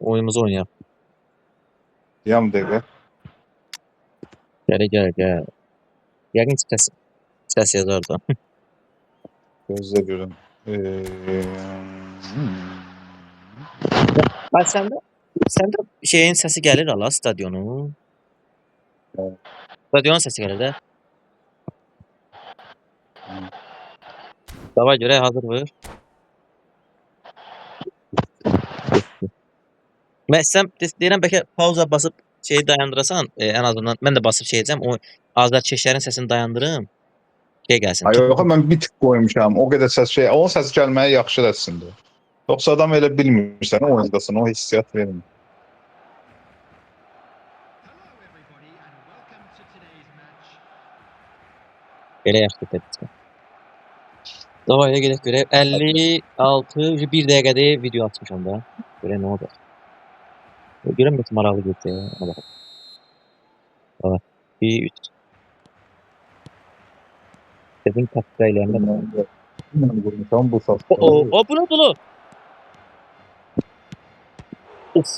oyunumuzu oynayaq. Yam dəqiqə. Gəl. Yəqin səs yazar da. Gözlə görün. Ay səndə şeyin səsi gəlir ala stadionun. Evet. Stadionun səsi gəlir də. Davay görək hazır vur. Mən sən deyirəm bəlkə pauza basıb şeyi dayandırasan, ən azından mən də basıb şey edəcəm. O azarkeşlərin səsini dayandırım. Şey gəlsin. Ay yox, mən bir tık qoymuşam. O qədər səs şey, o səs gəlməyə yaxşı əslində. Yoxsa adam elə bilmirsən, o oyundasın, o hissiyat vermir. Belə yaxşı təbii. Davay gedək görək. 56 1 dəqiqədə video açmışam da. Görək nə olacaq. Görəm heç maraqlı getdi. Ona baxaq. Evet. 2 3. Dedim taktiğe ilerleme. Tam bu saatte. O bu ne dolu? Of.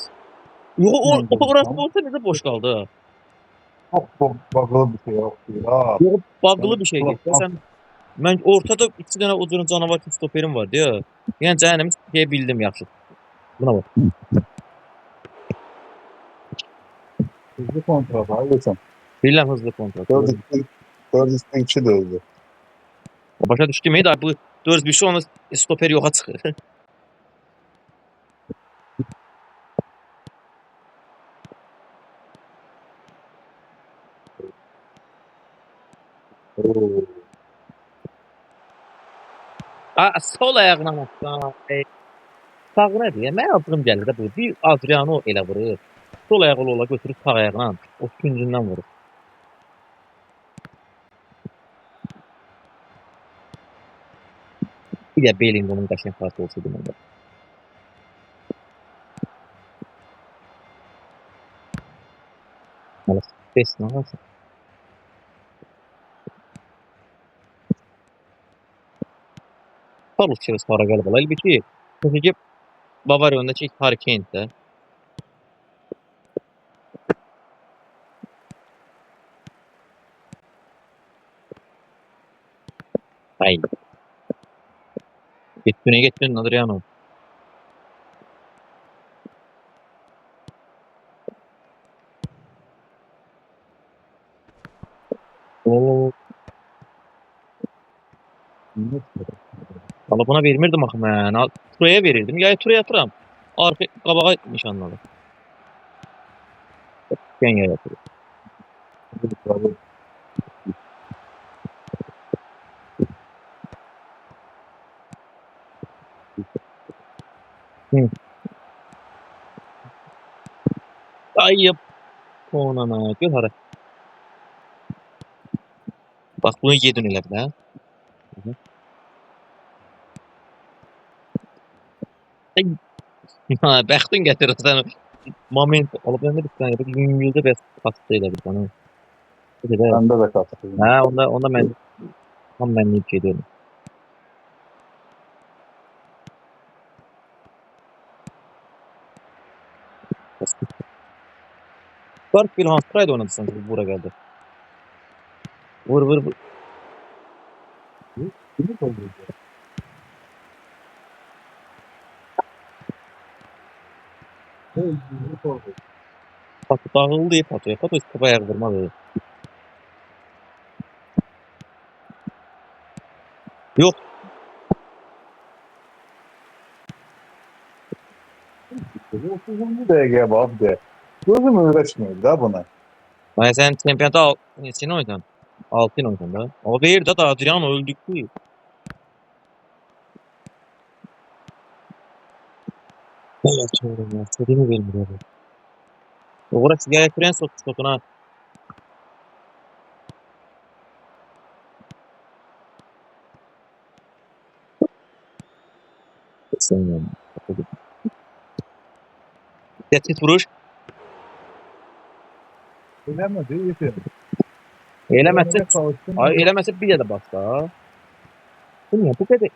Yo orası olsa ne de boş kaldı ha. Çok bağlı bir şey yok ya. Yo bağlı bir şey geçti. Sen ben ortada 2 tane uzun canavar stoperim var diyor. Yani cehennemi şey bildim yaxşı. Buna bak. Hızlı kontrat abi sen. Bilmem hızlı kontrat. 4-2 de öldü. Başa düşdü mü? Bu 4 bir şey onu stoper yoxa çıxır. Sol ayağına atsa. Sağına deyə mən aklım gəlir də bu. Bir Adriano elə vurur. Sol ayağı ola götürüb sağ ayağına o küncündən vurur. Bir də Bellingham'ın qəşəng pası olsaydı məndə. Malas. Bes nə varsa. Carlos Tevez fara gəlib ala. Elbəki, çünki Bavaria öndəki Harry Kane də. Ay. Getdin Adriano. Oo. Valla buna vermirdim axı mən. Turaya verirdim. Ya Turaya atıram. Arka qabağa nişanladı. Gen yaratır. Hı. Ay yap. Onana. Gör hara. Bak bunu yedin elədi də. Ha, bəxtin gətirir sən. Moment alıp ben de bir tane yapıp yüzde beş kastıyla bir tane. Bende de kastı. Ha onda ben tam ben bir şey diyorum. Fark bir Hanspray'da oynadı sanki buraya geldi. Vur. Kimi koydu? Patı dağıldı ya Patı. Patı istifa ayaklarına Yok. Bu 30. dəqiqəyə bax de. Gözüm öyrəşmir də buna. Ben sen çempiyonata neçini oynadın? 6 oynadın da. O bir de Adriano öldük değil. Evet çoğurum ya. Sevdiğimi vermiyor abi. Orası gerektiren sotuna. Sevmiyorum. Tehdit vuruş. Eləmədi, yetim. Eylemezse, ay eylemezse bir de bas da. Bu ne bu kadar?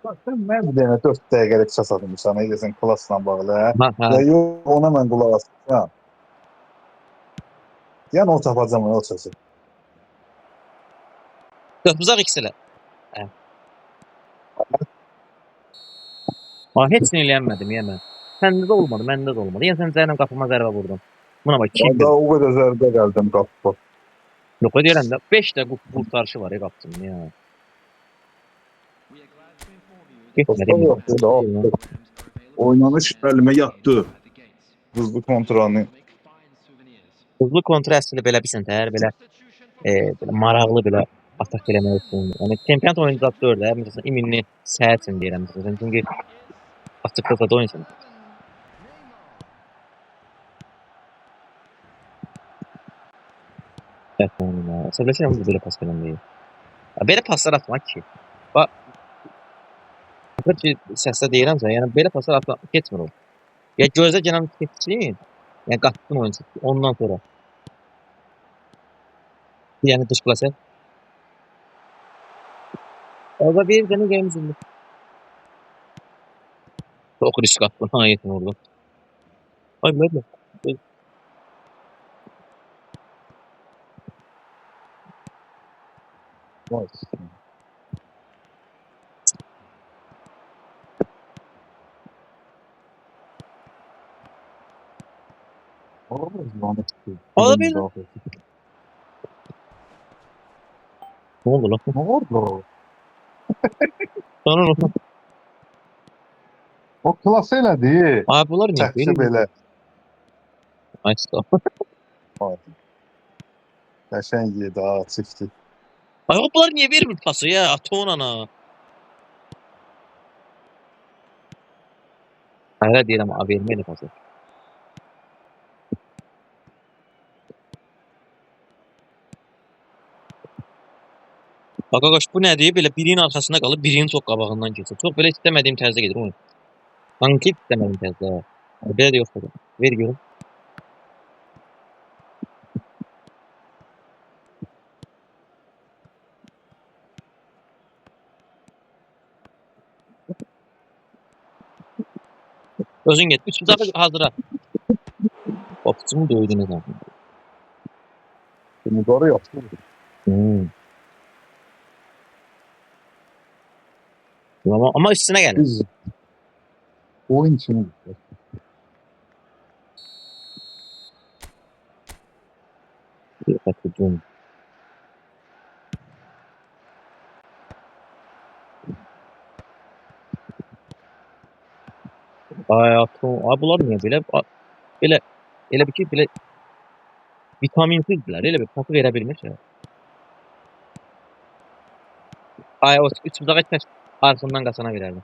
Mən bir dənə 4 dəqiqəlik səs atmışam sana, deyəsən klassla bağlı, hə? Ha, ha. Ya yox, ona mən qulaq asacağam. Yəni o tapacam o səsi. Uzaq ikisilə. Ha, heç nə eləyənmədim, yemə. Səndə də olmadı, məndə də olmadı. Yəni sən cəhənnəm qapıma zərbə vurdun. Buna bax, kim Valla bilir. o qədər zərbə gəldim qapı. Yox, deyirəm də 5 də qurtarışı var ya qapısının ya. Getmədim. Dostlar yoxdur da. Oynanış əlimə yatdı. Hızlı kontrolünü. Hızlı kontra əsli belə bilsən təhər, belə maraqlı belə atak eləmək üçün. Yəni çempionat oyunu zad deyil də. Məsələn, iminli səhət üçün deyirəm məsələn. Çünki açıqda da oyunsan. Əsəbləşirəm bu belə pas verəndə. Belə paslar atmaq ki. Bax, ki səslə deyirəmsə, yəni belə paslar atmaq keçmir o. Ya gözə gələn keçsin, yəni qatdın oyuncu. Ondan sonra. Yəni dış klasa. Orada bir dənə gəmizdir. Çok risk attın. Ha yetin orada. Ay böyle. Vay. Olabilir. Ne oldu lan? Ne oldu? Sonra ne oldu? O klas elədi. Abi bunlar niye Çəkisi böyle? belə. Ay sağ. Qəşəng yedi ha, çifti. Ay bunlar niye vermir pası ya? Atın ana. Hayır diyelim abi vermeli pası. Bak arkadaş bu ne diye böyle birinin arkasında kalıp birinin çok qabağından geçiyor. Çok böyle istemediğim terzde gelir oyun. Sanki istemediğim terzde. Böyle de yok tabii. Ver görün. Özün get. Üç uzakı hazıra. Opsiyon dövdünüz abi. Şimdi doğru yaptı. Ama üstüne geldi. Biz oyun için Bakıcım. Hayatım. Abi bunlar niye böyle? Böyle elə bir ki, belə vitaminsizdirlər. Elə bir pası verə bilmir ya. Ay o üç budağa tək arxından qaçana verərdim.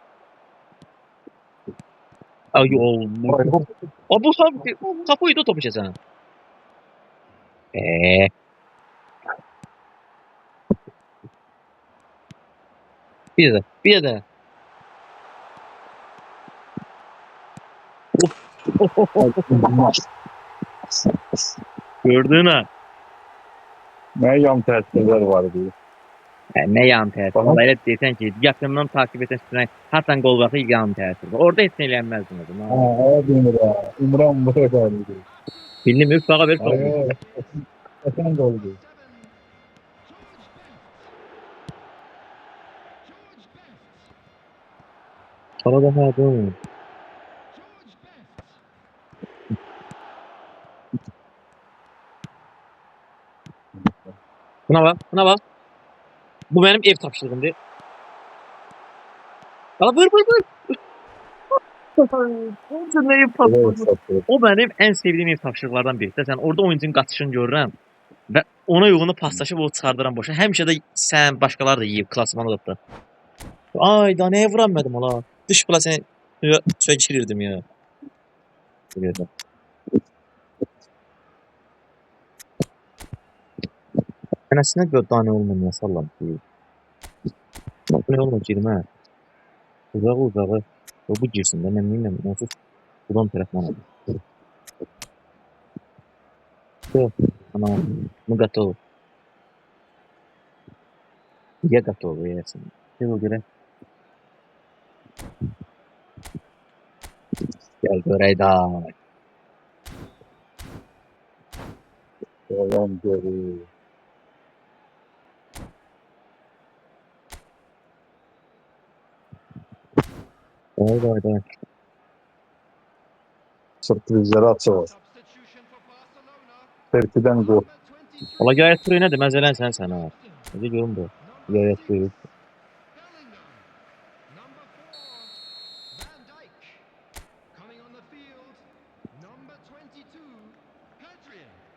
Ay Allah. O bu sabit kapıydı topu keçən. Bir də, bir də. Gördün ha? ne yan təsirlər var diye. Nə yan təsir? Tamam. Vallahi elə deyirsən ki, yaxından takip edən sizə hasan qol vaxtı yan təsir. Orada heç nə eləyənməzdin o zaman. Ha, demir ha. İmran buraya geldi. Bildim, üç bağa ver topu. Ay, efendim oldu. Sonra da hadi. Buna bak, buna bak. Bu benim ev tapşırığımdı. Aa, vur vur vur. Ne ev tapşırığı? O benim en sevdiğim ev tapşırıqlardan biri. Sen orada oyuncunun qaçışını görürəm və ona uyğunu paslaşıb o çıxardıram boşa. Həmişə də sən başqaları da yeyib klasmanda da. Ay da nəyə vuranmadım ola. Dış plasını sökülürdüm ya. Bilirdim. Mənəsinə görə dane olmamaya sallam ki. Bu ne olma girmə. Uzağı. O bu girsin də mən bilmirəm. Onsuz buradan tərəfdən aldım. Yox. Ana, мы готовы. Я готовы, ясно. Чего говорят? Gel görək da. Dayan geri. Hayda. Sürprizleri açıq. Terkiden gol. Ola Yaya Toure nədir? Məzələn sən ha. Necə görüm bu? Yaya Toure.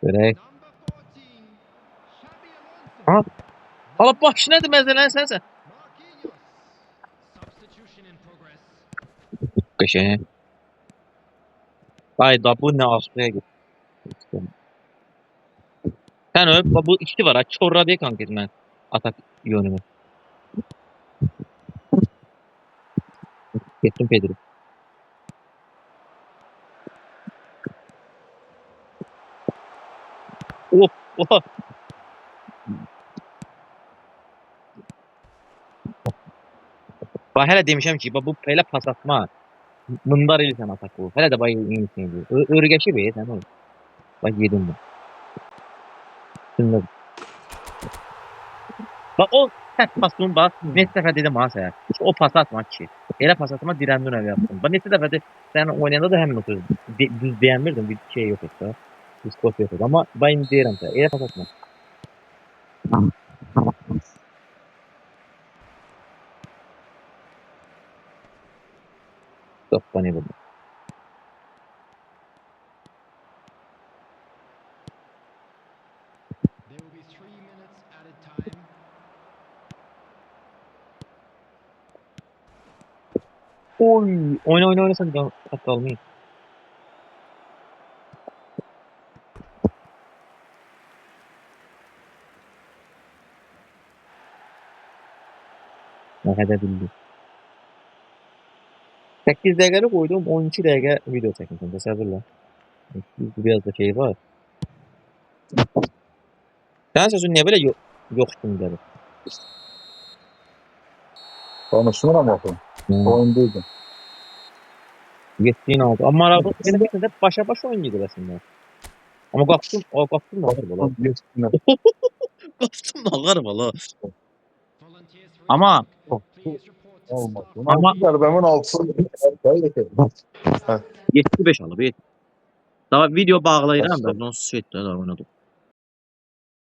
Görək. Ha? Ala baş nədir? Məzələn sən. Qəşəng. Hayda bu nə aşağıya getdi. Sən öp. Bu ikisi var ha. Çorradı konkret mən. Atak yönümü. Getdim Pedro. Oh, oha. Bax hələ demişəm ki, bu belə pas atma. Mındar elsən atak bu. Hələ də bayı insin. Örgəşi be sən o. Bax yedim ben. Şimdi. Bax o səhv pasını bax. Neçə dəfə dedim ha sənə. O pas atma ki. Elə pas atma dirəndən əvvəl yaptım. Bax neçə dəfə də sən oynayanda da həmin o söz düz deyənmirdim. Bir şey yox idi. Diskot yox idi. Amma bax indi deyirəm sənə. Elə pas atma. Topla ne buldu? Oy, oyna sen de hatta almayayım. Ne kadar bildi. 8 dakikada koydum 12 dakika video çekmişim təsəvvürlə. Biraz da şey var. Sen sözün niye böyle yoksun dedi. Konuşmuram axı. Oyundaydım. Yettiğin aldı. Amma arada benim de başa oyun gidiyorsun. Ama kalktım da var bala. Kalktım da var bala. Ama Olmaz. Ama- Zərbəmin altısı. 7-5 alıb. Daha video bağlayıram da onsuz şey etdi da oynadım.